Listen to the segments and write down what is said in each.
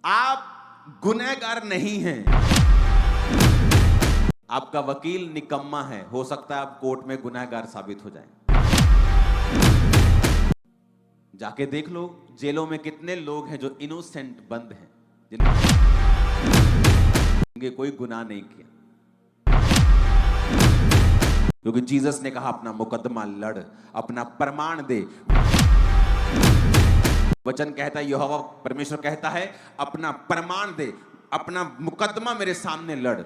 आप गुनहगार नहीं हैं। आपका वकील निकम्मा है, हो सकता है आप कोर्ट में गुनहगार साबित हो जाएं। जाके देख लो जेलों में कितने लोग हैं जो इनोसेंट बंद हैं, जिनके कोई गुनाह नहीं किया, क्योंकि जीसस ने कहा अपना मुकदमा लड़, अपना प्रमाण दे। वचन कहता है, यहोवा परमेश्वर कहता है, अपना प्रमाण दे, अपना मुकदमा मेरे सामने लड़।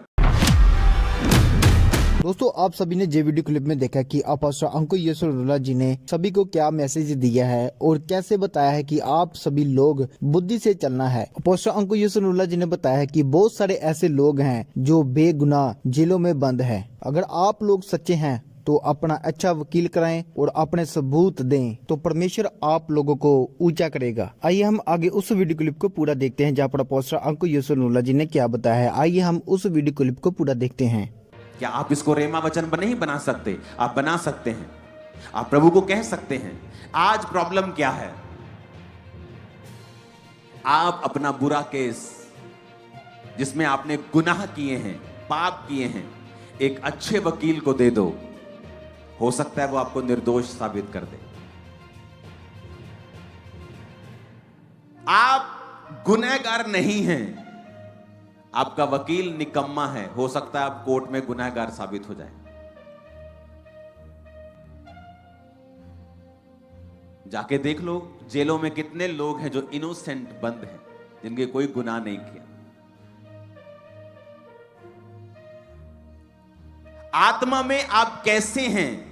दोस्तों, आप सभी ने जे वीडियो क्लिप में देखा कि अपोस्टल अंकुर यसुरुल्लाह जी ने सभी को क्या मैसेज दिया है और कैसे बताया है कि आप सभी लोग बुद्धि से चलना है। अपोस्टल अंकुर यसुरुल्लाह जी ने बताया है कि बहुत सारे ऐसे लोग हैं जो बेगुनाह जेलों में बंद हैं। अगर आप लोग सच्चे हैं तो अपना अच्छा वकील कराएं और अपने सबूत दें, तो परमेश्वर आप लोगों को ऊंचा करेगा। आइए हम आगे उस वीडियो क्लिप को पूरा देखते हैं जहाँ पर अपोस्टल अंकुर यसुरुल्लाह जी ने क्या बताया है। आइए हम उस वीडियो क्लिप को पूरा देखते हैं। क्या आप इसको रेमा वचन नहीं बना सकते? आप बना सकते हैं। आप प्रभु को कह सकते हैं। आज प्रॉब्लम क्या है? आप अपना बुरा केस जिसमें आपने गुनाह किए हैं, पाप किए हैं, एक अच्छे वकील को दे दो। हो सकता है वो आपको निर्दोष साबित कर दे। आप गुनहगार नहीं हैं। आपका वकील निकम्मा है, हो सकता है आप कोर्ट में गुनहगार साबित हो जाए। जाके देख लो जेलों में कितने लोग हैं जो इनोसेंट बंद हैं, जिनके कोई गुनाह नहीं किया। आत्मा में आप कैसे हैं?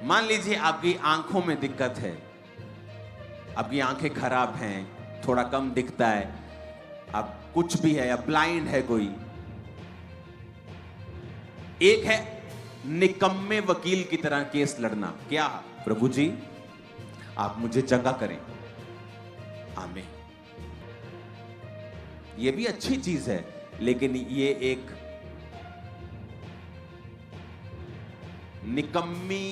मान लीजिए आपकी आंखों में दिक्कत है, आपकी आंखें खराब हैं, थोड़ा कम दिखता है, आप कुछ भी है, या ब्लाइंड है कोई। एक है निकम्मे वकील की तरह केस लड़ना। क्या प्रभु जी आप मुझे चंगा करें, आमीन। ये भी अच्छी चीज है, लेकिन ये एक निकम्मी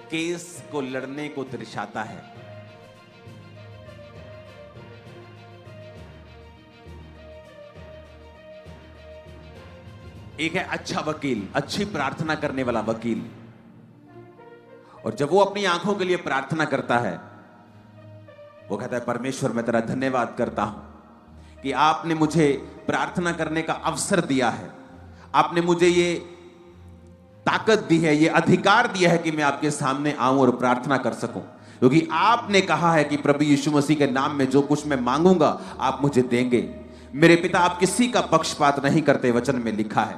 केस को लड़ने को दर्शाता है। एक है अच्छा वकील, अच्छी प्रार्थना करने वाला वकील। और जब वो अपनी आंखों के लिए प्रार्थना करता है, वो कहता है, परमेश्वर मैं तेरा धन्यवाद करता हूं कि आपने मुझे प्रार्थना करने का अवसर दिया है। आपने मुझे ये ताकत दी है, ये अधिकार दिया है कि मैं आपके सामने आऊं और प्रार्थना कर सकूं, क्योंकि आपने कहा है कि प्रभु यीशु मसीह के नाम में जो कुछ मैं मांगूंगा आप मुझे देंगे। मेरे पिता आप किसी का पक्षपात नहीं करते, वचन में लिखा है।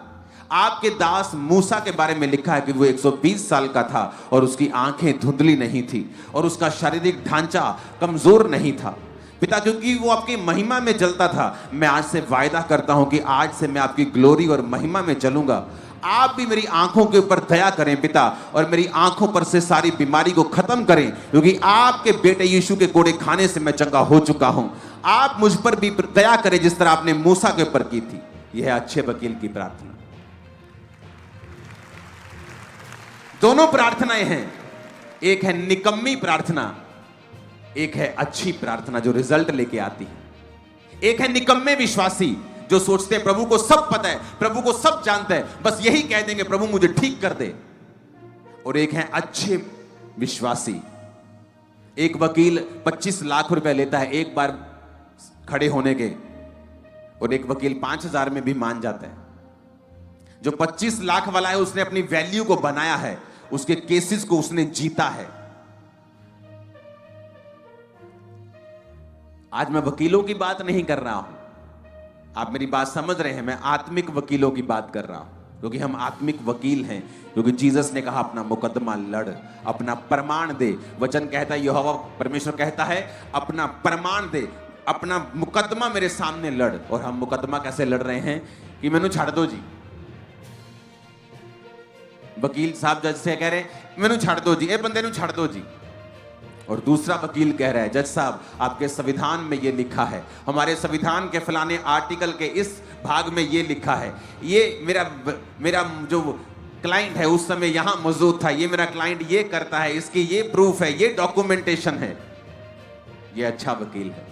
आपके दास मूसा के बारे में लिखा है कि वो 120 साल का था और उसकी आंखें धुंधली नहीं थी और उसका शारीरिक ढांचा कमजोर नहीं था। पिता, क्योंकि वो आपकी महिमा में जलता था, मैं आज से वायदा करता हूं कि आज से मैं आपकी ग्लोरी और महिमा में चलूंगा। आप भी मेरी आंखों के ऊपर दया करें पिता, और मेरी आंखों पर से सारी बीमारी को खत्म करें, क्योंकि आपके बेटे यीशु के कोड़े खाने से मैं चंगा हो चुका हूं। आप मुझ पर भी दया करें जिस तरह आपने मूसा के ऊपर की थी। यह है अच्छे वकील की प्रार्थना। दोनों प्रार्थनाएं हैं, एक है निकम्मी प्रार्थना, एक है अच्छी प्रार्थना जो रिजल्ट लेके आती है। एक है निकम्मे विश्वासी जो सोचते हैं प्रभु को सब पता है, प्रभु को सब जानता है, बस यही कह देंगे प्रभु मुझे ठीक कर दे। और एक है अच्छे विश्वासी। एक वकील 25 लाख रुपए लेता है एक बार खड़े होने के, और एक वकील 5,000 में भी मान जाता है। जो 25 लाख वाला है उसने अपनी वैल्यू को बनाया है, उसके केसेस को उसने जीता है। आज मैं वकीलों की बात नहीं कर रहा हूं, आप मेरी बात समझ रहे हैं, मैं आत्मिक वकीलों की बात कर रहा हूं, क्योंकि हम आत्मिक वकील हैं। क्योंकि जीसस ने कहा अपना मुकदमा लड़, अपना प्रमाण दे। वचन कहता है, यहोवा परमेश्वर कहता है, अपना प्रमाण दे, अपना मुकदमा मेरे सामने लड़। और हम मुकदमा कैसे लड़ रहे हैं कि मैनू छाड़ दो जी। वकील साहब जज से कह रहे मैनू छाड़ दो जी, ए बंदे नू छाड़ दो जी। और दूसरा वकील कह रहा है, जज साहब आपके संविधान में ये लिखा है, हमारे संविधान के फलाने आर्टिकल के इस भाग में ये लिखा है, ये मेरा जो क्लाइंट है उस समय यहां मौजूद था, ये मेरा क्लाइंट ये करता है, इसकी ये प्रूफ है, ये डॉक्यूमेंटेशन है, ये अच्छा वकील है।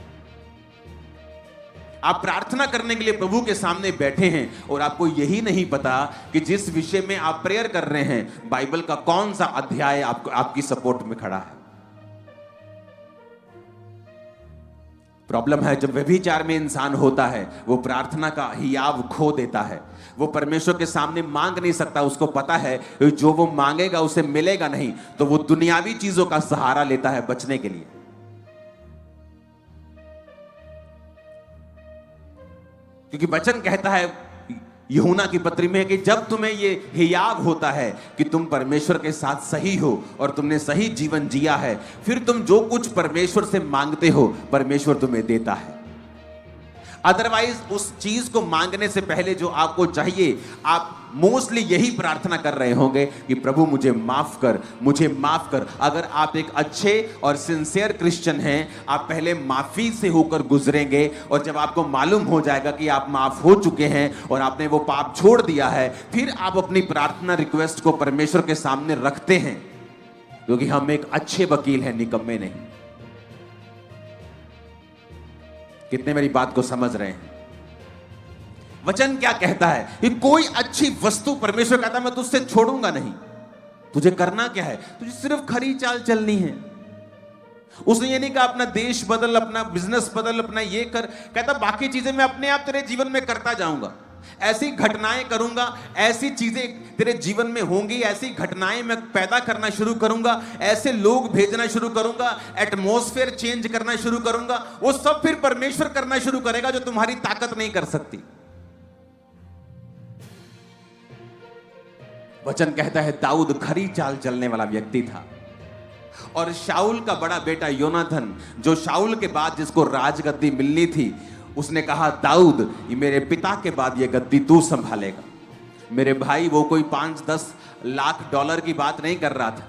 आप प्रार्थना करने के लिए प्रभु के सामने बैठे हैं और आपको यही नहीं पता कि जिस विषय में आप प्रेयर कर रहे हैं बाइबल का कौन सा अध्याय आपकी सपोर्ट में खड़ा है। प्रॉब्लम है जब व्यभिचार में इंसान होता है, वो प्रार्थना का हियाव खो देता है, वो परमेश्वर के सामने मांग नहीं सकता। उसको पता है जो वो मांगेगा उसे मिलेगा नहीं, तो वो दुनियावी चीजों का सहारा लेता है बचने के लिए। क्योंकि वचन कहता है यूहन्ना की पत्री में कि जब तुम्हें ये हियाव होता है कि तुम परमेश्वर के साथ सही हो और तुमने सही जीवन जिया है, फिर तुम जो कुछ परमेश्वर से मांगते हो परमेश्वर तुम्हें देता है। अदरवाइज उस चीज को मांगने से पहले जो आपको चाहिए, आप मोस्टली यही प्रार्थना कर रहे होंगे कि प्रभु मुझे माफ कर, मुझे माफ कर। अगर आप एक अच्छे और सिंसियर क्रिश्चियन हैं, आप पहले माफी से होकर गुजरेंगे और जब आपको मालूम हो जाएगा कि आप माफ हो चुके हैं और आपने वो पाप छोड़ दिया है, फिर आप अपनी प्रार्थना रिक्वेस्ट को परमेश्वर के सामने रखते हैं, क्योंकि हम एक अच्छे वकील हैं, निकम्मे नहीं। कितने मेरी बात को समझ रहे हैं? वचन क्या कहता है कि कोई अच्छी वस्तु, परमेश्वर कहता है मैं तुझसे छोड़ूंगा नहीं। तुझे करना क्या है? तुझे सिर्फ खरी चाल चलनी है। उसने ये नहीं कहा अपना देश बदल, अपना बिजनेस बदल, अपना ये कर, कहता बाकी चीजें मैं अपने आप तेरे जीवन में करता जाऊंगा। ऐसी घटनाएं करूंगा, ऐसी चीजें तेरे जीवन में होंगी, ऐसी घटनाएं मैं पैदा करना शुरू करूंगा, ऐसे लोग भेजना शुरू करूंगा, एटमॉस्फेयर चेंज करना शुरू करूंगा। वो सब फिर परमेश्वर करना शुरू करेगा जो तुम्हारी ताकत नहीं कर सकती। वचन कहता है दाऊद खरी चाल चलने वाला व्यक्ति था और शाऊल का बड़ा बेटा योनाथन, जो शाऊल के बाद जिसको राजगद्दी मिलनी थी, उसने कहा दाऊद ये मेरे पिता के बाद ये गद्दी तू संभालेगा। मेरे भाई, वो कोई 5-10 लाख डॉलर की बात नहीं कर रहा था,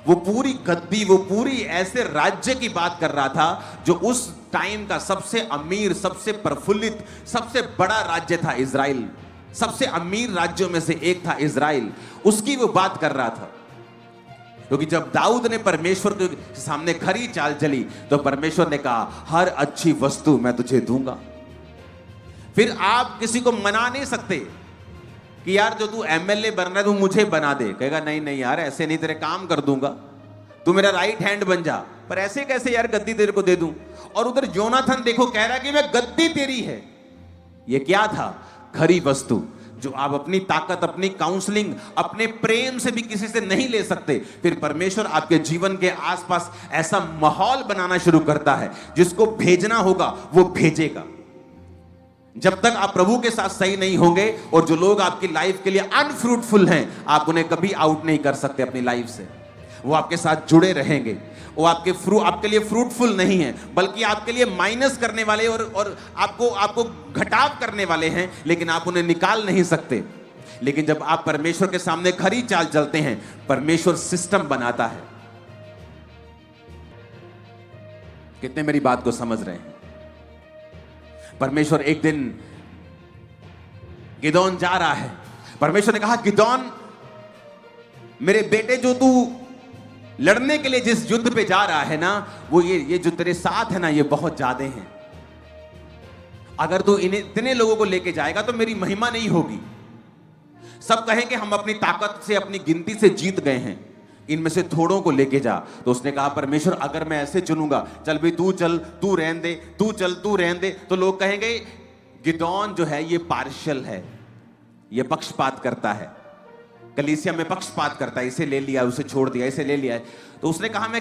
वो पूरी गद्दी, वो पूरी ऐसे राज्य की बात कर रहा था जो उस टाइम का सबसे अमीर, सबसे प्रफुल्लित, सबसे बड़ा राज्य था इजराइल। सबसे अमीर राज्यों में से एक था इजराइल, उसकी वो बात कर रहा था। क्योंकि जब दाऊद ने परमेश्वर के सामने खरी चाल चली तो परमेश्वर ने कहा हर अच्छी वस्तु मैं तुझे दूंगा। फिर आप किसी को मना नहीं सकते कि यार जो तू एमएलए बन रहा है तू मुझे बना दे। कहेगा नहीं नहीं यार ऐसे नहीं, तेरे काम कर दूंगा, तू मेरा राइट हैंड बन जा। पर ऐसे कैसे यार गद्दी तेरे को दे दूं? और उधर योनाथन देखो कह रहा है कि मैं गद्दी तेरी है। ये क्या था? खरी वस्तु जो आप अपनी ताकत, अपनी काउंसलिंग, अपने प्रेम से भी किसी से नहीं ले सकते। फिर परमेश्वर आपके जीवन के आसपास ऐसा माहौल बनाना शुरू करता है, जिसको भेजना होगा वो भेजेगा। जब तक आप प्रभु के साथ सही नहीं होंगे और जो लोग आपकी लाइफ के लिए अनफ्रूटफुल हैं, आप उन्हें कभी आउट नहीं कर सकते अपनी लाइफ से। वो आपके साथ जुड़े रहेंगे, वो आपके लिए फ्रूटफुल नहीं है, बल्कि आपके लिए माइनस करने वाले और आपको घटाव करने वाले हैं, लेकिन आप उन्हें निकाल नहीं सकते। लेकिन जब आप परमेश्वर के सामने खरी चाल चलते हैं, परमेश्वर सिस्टम बनाता है। कितने मेरी बात को समझ रहे हैं? परमेश्वर एक दिन गिदोन जा रहा है, परमेश्वर ने कहा गिदोन मेरे बेटे, जो तू लड़ने के लिए जिस युद्ध पे जा रहा है ना, वो ये जो तेरे साथ है ना, ये बहुत ज्यादा हैं। अगर तू इतने लोगों को लेके जाएगा तो मेरी महिमा नहीं होगी। सब कहेंगे हम अपनी ताकत से, अपनी गिनती से जीत गए हैं, इनमें से थोड़ों को लेके जा। तो उसने कहा परमेश्वर अगर मैं ऐसे चुनूंगा, चल भाई तू चल, तू रहने दे, तू चल, तू रहने दे, तो लोग कहेंगे गिदोन जो है ये पार्शियल है, ये पक्षपात करता है, कलीसिया में पक्षपात करता है, इसे ले लिया, उसे छोड़ दिया, इसे ले लिया है। तो उसने कहा मैं